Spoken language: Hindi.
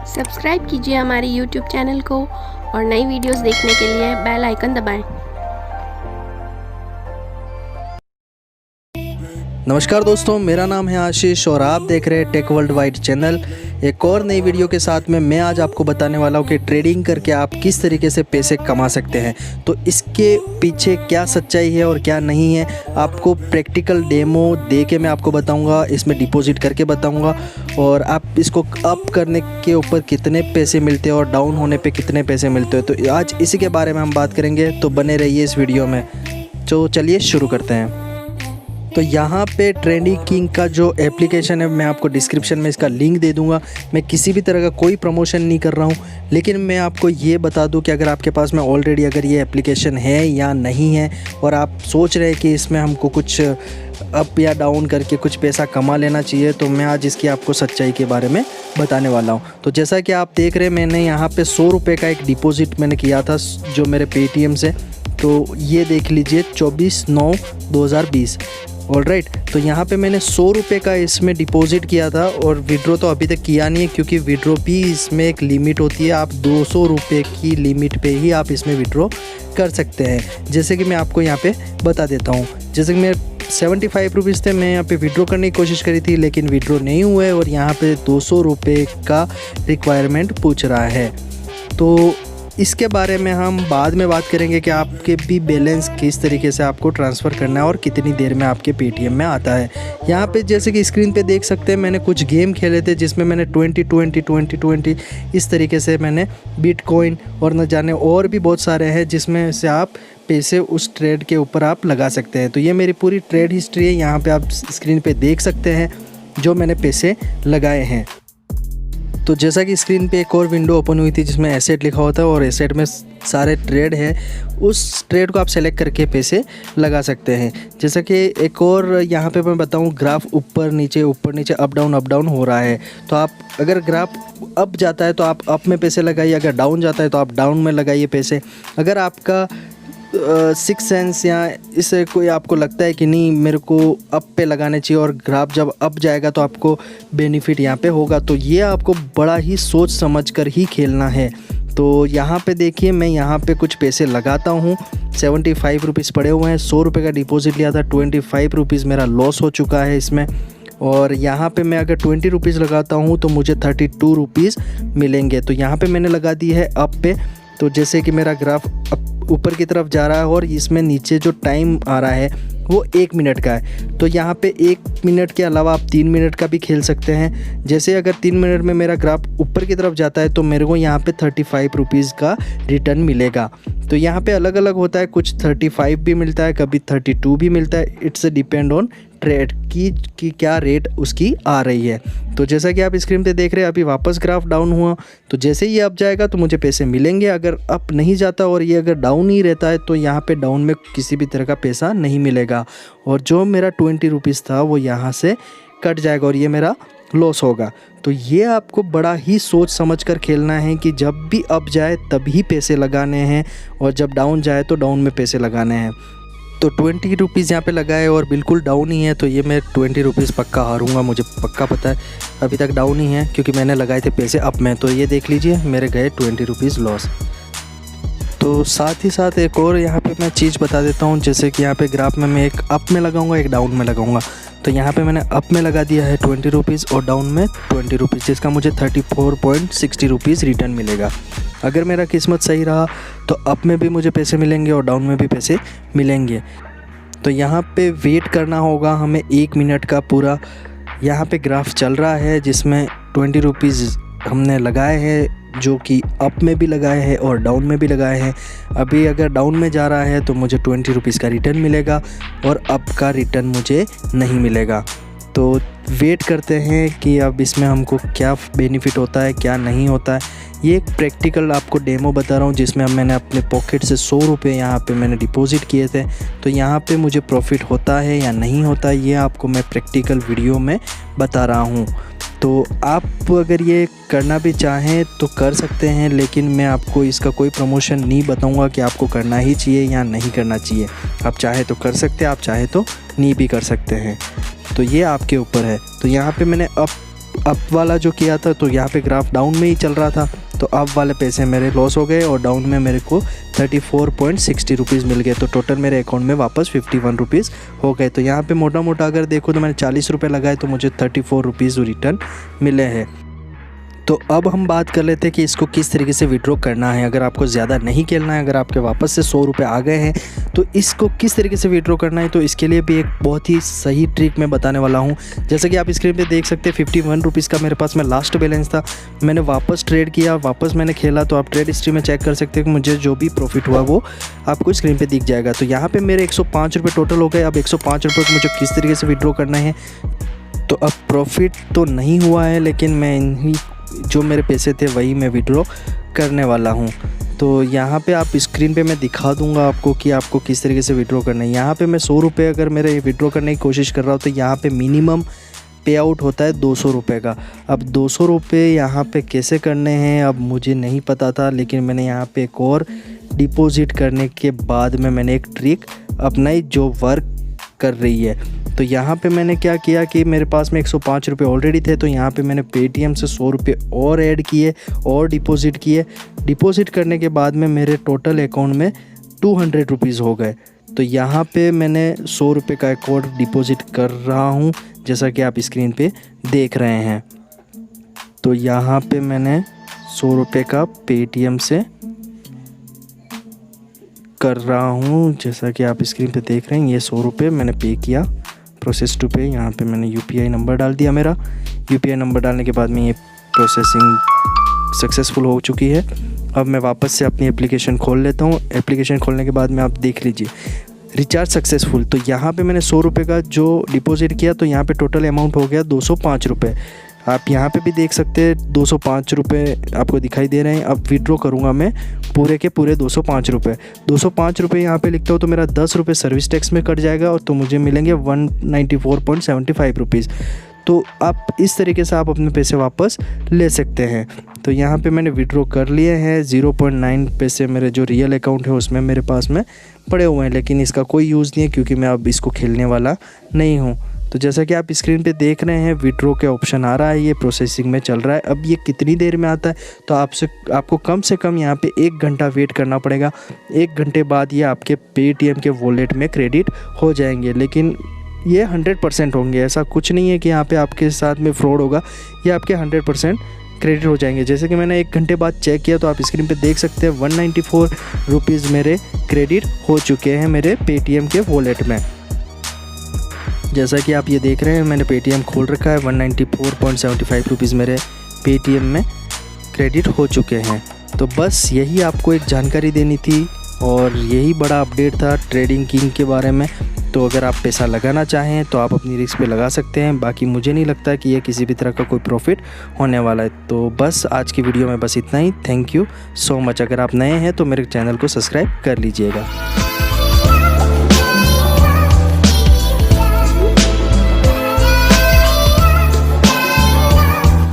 सब्सक्राइब कीजिए हमारे YouTube चैनल को और नई वीडियोस देखने के लिए बेल आइकन दबाएं। नमस्कार दोस्तों, मेरा नाम है आशीष और आप देख रहे हैं टेक वर्ल्ड वाइड चैनल। एक और नई वीडियो के साथ में मैं आज आपको बताने वाला हूं कि ट्रेडिंग करके आप किस तरीके से पैसे कमा सकते हैं। तो इसके पीछे क्या सच्चाई है और क्या नहीं है, आपको प्रैक्टिकल डेमो दे के मैं आपको बताऊंगा, इसमें डिपॉजिट करके बताऊंगा और आप इसको अप करने के ऊपर कितने पैसे मिलते हैं और डाउन होने पे कितने पैसे मिलते हैं। तो आज इसी के बारे में हम बात करेंगे, तो बने रहिए इस वीडियो में। तो चलिए शुरू करते हैं। तो यहाँ पे ट्रेंडी किंग का जो एप्लीकेशन है, मैं आपको डिस्क्रिप्शन में इसका लिंक दे दूँगा। मैं किसी भी तरह का कोई प्रमोशन नहीं कर रहा हूँ, लेकिन मैं आपको ये बता दूँ कि अगर आपके पास में ऑलरेडी अगर ये एप्लीकेशन है या नहीं है और आप सोच रहे हैं कि इसमें हमको कुछ अप या डाउन करके कुछ पैसा कमा लेना चाहिए, तो मैं आज इसकी आपको सच्चाई के बारे में बताने वाला हूँ। तो जैसा कि आप देख रहे हैं, मैंने यहाँ पे 100 रुपये का एक डिपॉजिट मैंने किया था जो मेरे पेटीएम से। तो ये देख लीजिए 24/9/2020। ऑलराइट, तो यहाँ पे मैंने 100 रुपये का इसमें डिपॉजिट किया था और विड्रॉ तो अभी तक किया नहीं है, क्योंकि विड्रॉ भी इसमें एक लिमिट होती है। आप 200 रुपये की लिमिट पे ही आप इसमें विड्रॉ कर सकते हैं। जैसे कि मैं आपको यहाँ पे बता देता हूँ, जैसे कि मैं 75 रुपीज़ थे, मैं यहाँ पे विड्रॉ करने की कोशिश करी थी, लेकिन विड्रॉ नहीं हुए और यहाँ पे 200 रुपये का रिक्वायरमेंट पूछ रहा है। तो इसके बारे में हम बाद में बात करेंगे कि आपके भी बैलेंस किस तरीके से आपको ट्रांसफ़र करना है और कितनी देर में आपके पेटीएम में आता है। यहाँ पे जैसे कि स्क्रीन पे देख सकते हैं, मैंने कुछ गेम खेले थे जिसमें मैंने 20 इस तरीके से मैंने बिटकॉइन और न जाने और भी बहुत सारे हैं जिसमें से आप पैसे उस ट्रेड के ऊपर आप लगा सकते हैं। तो ये मेरी पूरी ट्रेड हिस्ट्री है, यहाँ पर आप स्क्रीन पर देख सकते हैं जो मैंने पैसे लगाए हैं। तो जैसा कि स्क्रीन पे एक और विंडो ओपन हुई थी जिसमें एसेट लिखा होता है और एसेट में सारे ट्रेड है, उस ट्रेड को आप सेलेक्ट करके पैसे लगा सकते हैं। जैसा कि एक और यहाँ पे मैं बताऊँ, ग्राफ ऊपर नीचे अप डाउन हो रहा है। तो आप अगर ग्राफ अप जाता है तो आप अप में पैसे लगाइए, अगर डाउन जाता है तो आप डाउन में लगाइए पैसे। अगर आपका सिक्स सेंस या इससे कोई आपको लगता है कि नहीं मेरे को अप पे लगाने चाहिए और ग्राफ जब अप जाएगा तो आपको बेनिफिट यहाँ पे होगा, तो ये आपको बड़ा ही सोच समझ कर ही खेलना है। तो यहाँ पे देखिए, मैं यहाँ पे कुछ पैसे लगाता हूँ। 75 रुपीज़ पड़े हुए हैं, 100 रुपये का डिपॉजिट लिया था, 25 रुपीज़ मेरा लॉस हो चुका है इसमें। और यहाँ पे मैं अगर 20 रुपीज़ लगाता हूँ तो मुझे 32 रुपीज़ मिलेंगे। तो यहाँ पे मैंने लगा दी है अप पे। तो जैसे कि मेरा ग्राफ ऊपर की तरफ जा रहा है और इसमें नीचे जो टाइम आ रहा है वो 1 मिनट का है। तो यहाँ पे 1 मिनट के अलावा आप 3 मिनट का भी खेल सकते हैं। जैसे अगर 3 मिनट में मेरा ग्राफ ऊपर की तरफ जाता है तो मेरे को यहाँ पे 35 रुपीज़ का रिटर्न मिलेगा। तो यहाँ पे अलग अलग होता है, कुछ 35 भी मिलता है, कभी 32 भी मिलता है। इट्स डिपेंड ऑन ट्रेड की क्या रेट उसकी आ रही है। तो जैसा कि आप स्क्रीन पे देख रहे हैं, अभी वापस ग्राफ डाउन हुआ, तो जैसे ही अप जाएगा तो मुझे पैसे मिलेंगे। अगर अप नहीं जाता और ये अगर डाउन ही रहता है तो यहाँ पे डाउन में किसी भी तरह का पैसा नहीं मिलेगा और जो मेरा 20 रुपीज़ था वो यहाँ से कट जाएगा और ये मेरा लॉस होगा। तो ये आपको बड़ा ही सोच समझ कर खेलना है कि जब भी अप जाए तभी पैसे लगाने हैं और जब डाउन जाए तो डाउन में पैसे लगाने हैं। तो 20 रुपीज़ यहाँ पे लगाए और बिल्कुल डाउन ही है, तो ये मैं 20 रुपीज़ पक्का हारूंगा, मुझे पक्का पता है। अभी तक डाउन ही है क्योंकि मैंने लगाए थे पैसे अप में। तो ये देख लीजिए, मेरे गए 20 रुपीज़ लॉस। तो साथ ही साथ एक और यहाँ पे मैं चीज़ बता देता हूँ, जैसे कि यहाँ पे ग्राफ में मैं एक अप में लगाऊंगा, एक डाउन में लगाऊंगा। तो यहाँ पे मैंने अप में लगा दिया है 20 रुपीज़ और डाउन में 20 रुपीज़, जिसका मुझे 34.60 रुपीज़ रिटर्न मिलेगा। अगर मेरा किस्मत सही रहा तो अप में भी मुझे पैसे मिलेंगे और डाउन में भी पैसे मिलेंगे। तो यहाँ पे वेट करना होगा हमें 1 मिनट का पूरा। यहाँ पे ग्राफ चल रहा है जिसमें 20 रुपीज़ हमने लगाए हैं, जो कि अप में भी लगाए हैं और डाउन में भी लगाए हैं। अभी अगर डाउन में जा रहा है तो मुझे 20 रुपीज़ का रिटर्न मिलेगा और अप का रिटर्न मुझे नहीं मिलेगा। तो वेट करते हैं कि अब इसमें हमको क्या बेनिफिट होता है क्या नहीं होता है। ये एक प्रैक्टिकल आपको डेमो बता रहा हूँ जिसमें अब मैंने अपने पॉकेट से 100 रुपये यहाँ पे मैंने डिपॉजिट किए थे। तो यहाँ पे मुझे प्रॉफिट होता है या नहीं होता है, ये आपको मैं प्रैक्टिकल वीडियो में बता रहा हूँ। तो आप अगर ये करना भी चाहें तो कर सकते हैं, लेकिन मैं आपको इसका कोई प्रमोशन नहीं बताऊंगा कि आपको करना ही चाहिए या नहीं करना चाहिए। आप चाहे तो कर सकते हैं, आप चाहे तो नहीं भी कर सकते हैं, तो ये आपके ऊपर है। तो यहाँ पे मैंने अप अप वाला जो किया था तो यहाँ पे ग्राफ डाउन में ही चल रहा था, तो अप वाले पैसे मेरे लॉस हो गए और डाउन में मेरे को 34.60 रुपीज़ मिल गए। तो टोटल मेरे अकाउंट में वापस 51 रुपीज़ हो गए। तो यहाँ पे मोटा मोटा अगर देखो तो मैंने 40 रुपये लगाए तो मुझे 34 रुपीज़ रिटर्न मिले हैं। तो अब हम बात कर लेते हैं कि इसको किस तरीके से विड्रॉ करना है। अगर आपको ज़्यादा नहीं खेलना है, अगर आपके वापस से 100 रुपये आ गए हैं तो इसको किस तरीके से विड्रॉ करना है, तो इसके लिए भी एक बहुत ही सही ट्रिक मैं बताने वाला हूं। जैसे कि आप स्क्रीन पे देख सकते हैं 51 रुपीज़ का मेरे पास में लास्ट बैलेंस था। मैंने वापस ट्रेड किया, वापस मैंने खेला, तो आप ट्रेड हिस्ट्री में चेक कर सकते हैं कि मुझे जो भी प्रॉफिट हुआ वो आपको स्क्रीन पर दिख जाएगा। तो यहाँ पर मेरे 105 रुपये टोटल हो गए। अब 105 रुपये को मुझे किस तरीके से विड्रॉ करना है, तो अब प्रॉफिट तो नहीं हुआ है लेकिन मैं इन्हीं जो मेरे पैसे थे वही मैं विड्रॉ करने वाला हूं। तो यहाँ पे आप स्क्रीन पे मैं दिखा दूंगा आपको कि आपको किस तरीके से विड्रॉ करना है। यहाँ पे मैं 100 रुपये अगर मेरे विड्रॉ करने की कोशिश कर रहा हूँ तो यहाँ पे मिनिमम पे आउट होता है 200 रुपये का। अब 200 रुपये यहाँ पे कैसे करने हैं अब मुझे नहीं पता था, लेकिन मैंने यहाँ पे एक और डिपॉजिट करने के बाद में मैंने एक ट्रिक अपनाई जो वर्क कर रही है। तो यहाँ पे मैंने क्या किया कि मेरे पास में 105 रुपये ऑलरेडी थे, तो यहाँ पे मैंने पेटीएम से 100 रुपये और ऐड किए और डिपॉजिट किए। डिपॉजिट करने के बाद में मेरे टोटल अकाउंट में 200 रुपीज़ हो गए। तो यहाँ पे मैंने 100 रुपये का एक और डिपॉजिट कर रहा हूँ, जैसा कि आप स्क्रीन पे देख रहे हैं। तो यहाँ पे मैंने 100 रुपये का पेटीएम से कर रहा हूँ, जैसा कि आप स्क्रीन पे देख रहे हैं। ये 100 रुपये मैंने पे किया, प्रोसेस टू पे। यहाँ पे मैंने यूपीआई नंबर डाल दिया मेरा। यूपीआई नंबर डालने के बाद में ये प्रोसेसिंग सक्सेसफुल हो चुकी है। अब मैं वापस से अपनी एप्लीकेशन खोल लेता हूँ। एप्लीकेशन खोलने के बाद में आप देख लीजिए रिचार्ज सक्सेसफुल। तो यहाँ पे मैंने 100 रुपये का जो डिपॉजिट किया तो यहाँ पे टोटल अमाउंट हो गया 205 रुपये। आप यहाँ पे भी देख सकते हैं 205 रुपये आपको दिखाई दे रहे हैं। अब विड्रॉ करूँगा मैं पूरे के पूरे 205 रुपये। 205 रुपये यहाँ पे लिखता हूँ तो मेरा 10 रुपये सर्विस टैक्स में कट जाएगा और तो मुझे मिलेंगे 194.75 रुपीज़। तो आप इस तरीके से आप अपने पैसे वापस ले सकते हैं। तो यहाँ पे मैंने विड्रॉ कर लिए हैं। 0.9 पैसे मेरे जो रियल अकाउंट है उसमें मेरे पास में पड़े हुए हैं, लेकिन इसका कोई यूज़ नहीं है क्योंकि मैं अब इसको खेलने वाला नहीं हूँ। तो जैसा कि आप स्क्रीन पे देख रहे हैं विड्रॉ के ऑप्शन आ रहा है, ये प्रोसेसिंग में चल रहा है। अब ये कितनी देर में आता है, तो आपको कम से कम यहाँ पे 1 घंटा वेट करना पड़ेगा। 1 घंटे बाद ये आपके पेटीएम के वॉलेट में क्रेडिट हो जाएंगे, लेकिन ये 100% होंगे। ऐसा कुछ नहीं है कि यहाँ पे आपके साथ में फ्रॉड होगा, ये आपके 100% क्रेडिट हो जाएंगे। जैसे कि मैंने 1 घंटे बाद चेक किया तो आप स्क्रीन पे देख सकते हैं 194 रुपीज़ मेरे क्रेडिट हो चुके हैं मेरे पेटीएम के वॉलेट में। जैसा कि आप ये देख रहे हैं मैंने पेटीएम खोल रखा है। 194.75 रुपीज़ मेरे पेटीएम में क्रेडिट हो चुके हैं। तो बस यही आपको एक जानकारी देनी थी और यही बड़ा अपडेट था ट्रेडिंग किंग के बारे में। तो अगर आप पैसा लगाना चाहें तो आप अपनी रिस्क पे लगा सकते हैं। बाकी मुझे नहीं लगता कि ये किसी भी तरह का कोई प्रॉफिट होने वाला है। तो बस आज की वीडियो में बस इतना ही। Thank you so much. अगर आप नए हैं तो मेरे चैनल को सब्सक्राइब कर लीजिएगा।